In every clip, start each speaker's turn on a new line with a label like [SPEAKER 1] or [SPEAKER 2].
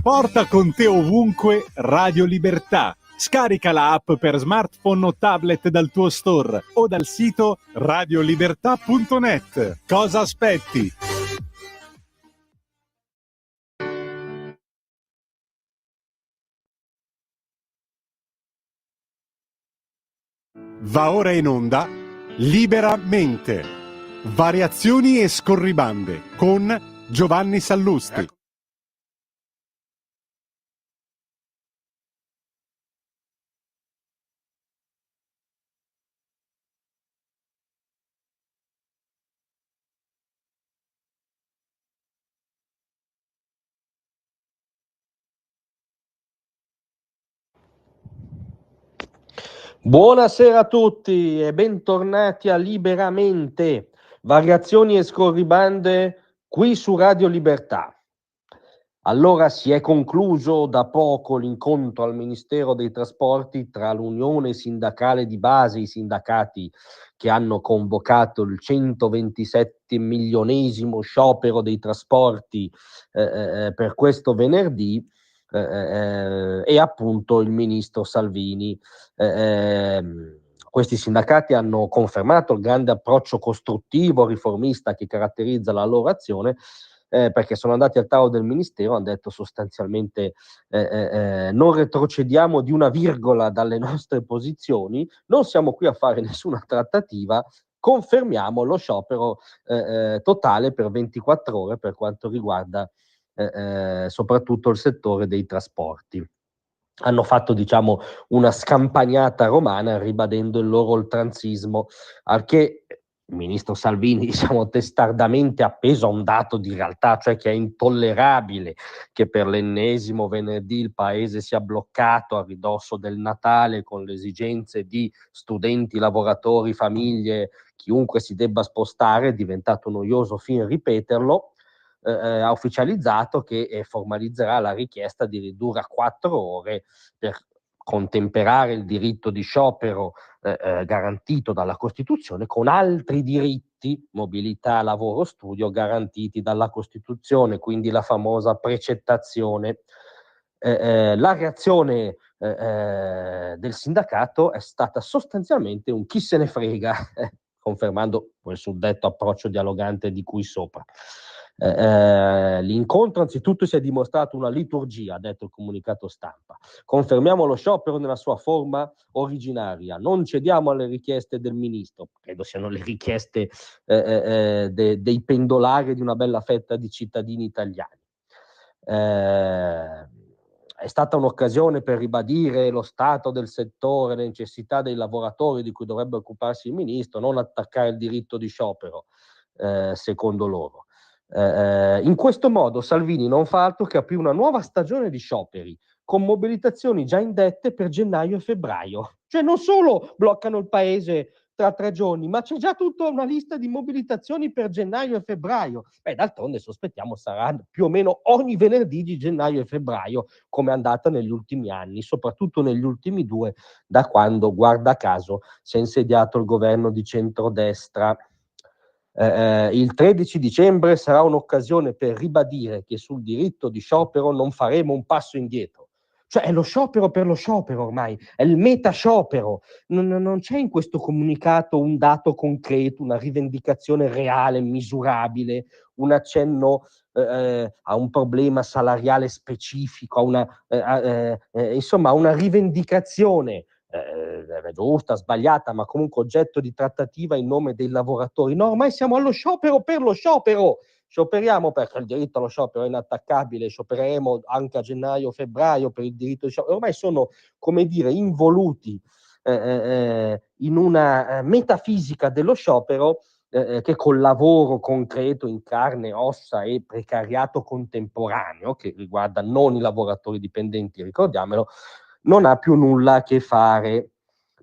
[SPEAKER 1] Porta con te ovunque Radio Libertà. Scarica la app per smartphone o tablet dal tuo store o dal sito radiolibertà.net. Cosa aspetti? Va ora in onda Liberamente. Variazioni e scorribande con Giovanni Sallusti.
[SPEAKER 2] Buonasera a tutti e bentornati a Liberamente, variazioni e scorribande qui su Radio Libertà. Allora si è concluso da poco l'incontro al Ministero dei Trasporti tra l'Unione Sindacale di Base, i sindacati che hanno convocato il 127 milionesimo sciopero dei trasporti per questo venerdì, e appunto il ministro Salvini. Questi sindacati hanno confermato il grande approccio costruttivo, riformista che caratterizza la loro azione, perché sono andati al tavolo del ministero, hanno detto sostanzialmente non retrocediamo di una virgola dalle nostre posizioni, non siamo qui a fare nessuna trattativa, confermiamo lo sciopero totale per 24 ore per quanto riguarda soprattutto il settore dei trasporti. Hanno fatto, diciamo, una scampagnata romana ribadendo il loro oltranzismo, al che il ministro Salvini, diciamo, testardamente appeso a un dato di realtà, cioè che è intollerabile che per l'ennesimo venerdì il paese sia bloccato a ridosso del Natale con le esigenze di studenti, lavoratori, famiglie, chiunque si debba spostare, è diventato noioso fin ripeterlo. Ha ufficializzato che formalizzerà la richiesta di ridurre a 4 ore per contemperare il diritto di sciopero garantito dalla Costituzione con altri diritti, mobilità, lavoro, studio, garantiti dalla Costituzione, quindi la famosa precettazione. La reazione del sindacato è stata sostanzialmente un chi se ne frega, confermando quel suddetto approccio dialogante di cui sopra. L'incontro anzitutto si è dimostrato una liturgia, ha detto il comunicato stampa. Confermiamo lo sciopero nella sua forma originaria, non cediamo alle richieste del ministro, credo siano le richieste dei pendolari di una bella fetta di cittadini italiani. È stata un'occasione per ribadire lo stato del settore, le necessità dei lavoratori di cui dovrebbe occuparsi il ministro, non attaccare il diritto di sciopero, secondo loro. In questo modo Salvini non fa altro che aprire una nuova stagione di scioperi con mobilitazioni già indette per gennaio e febbraio. Cioè non solo bloccano il paese tra 3 giorni, ma c'è già tutta una lista di mobilitazioni per gennaio e febbraio. D'altronde sospettiamo sarà più o meno ogni venerdì di gennaio e febbraio, come è andata negli ultimi anni, soprattutto negli ultimi 2, da quando, guarda caso, si è insediato il governo di centrodestra. Il 13 dicembre sarà un'occasione per ribadire che sul diritto di sciopero non faremo un passo indietro. Cioè è lo sciopero per lo sciopero ormai, è il meta sciopero. Non c'è in questo comunicato un dato concreto, una rivendicazione reale, misurabile, un accenno a un problema salariale specifico, a una rivendicazione giusta, sbagliata, ma comunque oggetto di trattativa in nome dei lavoratori. No, ormai siamo allo sciopero per lo sciopero. Scioperiamo perché il diritto allo sciopero è inattaccabile, sciopereremo anche a gennaio-febbraio per il diritto di sciopero. Ormai sono, come dire, involuti in una metafisica dello sciopero che col lavoro concreto in carne, ossa e precariato contemporaneo, che riguarda non i lavoratori dipendenti, ricordiamolo, non ha più nulla a che fare.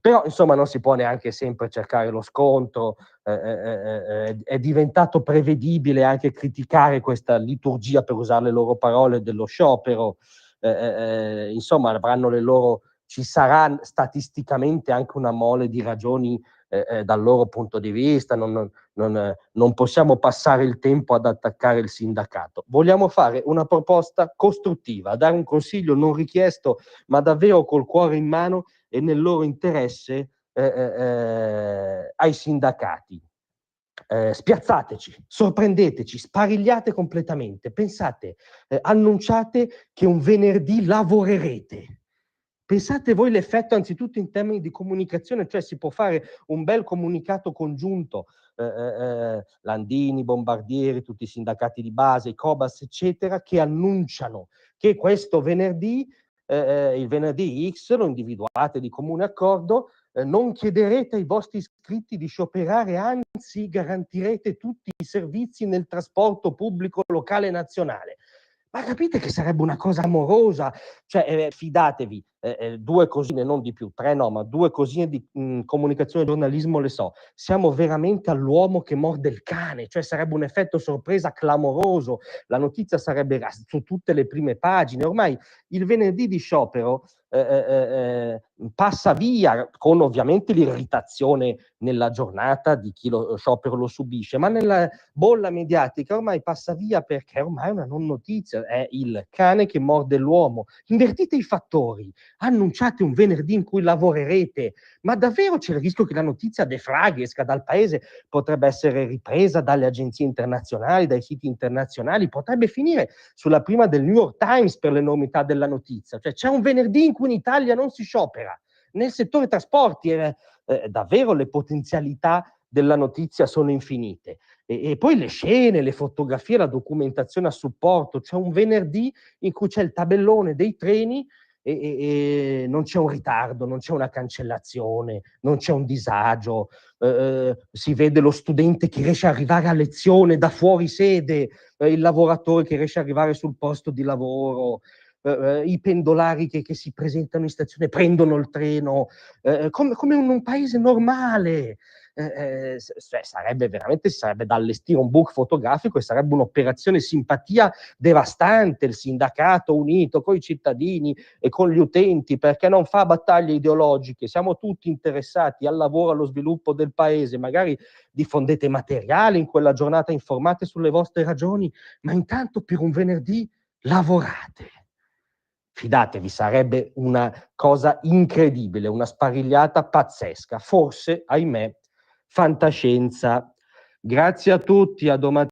[SPEAKER 2] Però insomma non si può neanche sempre cercare lo scontro, è diventato prevedibile anche criticare questa liturgia, per usare le loro parole, dello sciopero. Insomma avranno le loro, ci sarà statisticamente anche una mole di ragioni dal loro punto di vista, non possiamo passare il tempo ad attaccare il sindacato. Vogliamo fare una proposta costruttiva, dare un consiglio non richiesto, ma davvero col cuore in mano e nel loro interesse ai sindacati. Spiazzateci, sorprendeteci, sparigliate completamente. Pensate, annunciate che un venerdì lavorerete. Pensate voi l'effetto anzitutto in termini di comunicazione, cioè si può fare un bel comunicato congiunto, Landini, Bombardieri, tutti i sindacati di base, i Cobas, eccetera, che annunciano che questo venerdì, il venerdì X, lo individuate di comune accordo, non chiederete ai vostri iscritti di scioperare, anzi garantirete tutti i servizi nel trasporto pubblico locale e nazionale. Ma capite che sarebbe una cosa amorosa? Cioè, fidatevi, 2 cosine, non di più, 3 no, ma 2 cosine di comunicazione e giornalismo le so. Siamo veramente all'uomo che morde il cane, cioè sarebbe un effetto sorpresa clamoroso, la notizia sarebbe su tutte le prime pagine. Ormai il venerdì di sciopero passa via, con ovviamente l'irritazione nella giornata di chi lo sciopero lo subisce, ma nella bolla mediatica ormai passa via perché ormai è una non notizia, è il cane che morde l'uomo. Invertite i fattori, annunciate un venerdì in cui lavorerete, ma davvero c'è il rischio che la notizia defraghi, esca dal paese, potrebbe essere ripresa dalle agenzie internazionali, dai siti internazionali, potrebbe finire sulla prima del New York Times per l'enormità della notizia. Cioè c'è un venerdì in cui in Italia non si sciopera. Nel settore trasporti davvero le potenzialità della notizia sono infinite. E poi le scene, le fotografie, la documentazione a supporto. C'è un venerdì in cui c'è il tabellone dei treni e non c'è un ritardo, non c'è una cancellazione, non c'è un disagio, si vede lo studente che riesce ad arrivare a lezione da fuori sede, il lavoratore che riesce ad arrivare sul posto di lavoro, i pendolari che si presentano in stazione, prendono il treno, come in un paese normale. Sarebbe veramente, sarebbe da allestire un book fotografico e sarebbe un'operazione simpatia devastante, il sindacato unito con i cittadini e con gli utenti, perché non fa battaglie ideologiche, siamo tutti interessati al lavoro, allo sviluppo del paese, magari diffondete materiale in quella giornata, informate sulle vostre ragioni, ma intanto per un venerdì lavorate. Fidatevi, sarebbe una cosa incredibile, una sparigliata pazzesca, forse, ahimè, fantascienza. Grazie a tutti, a domani.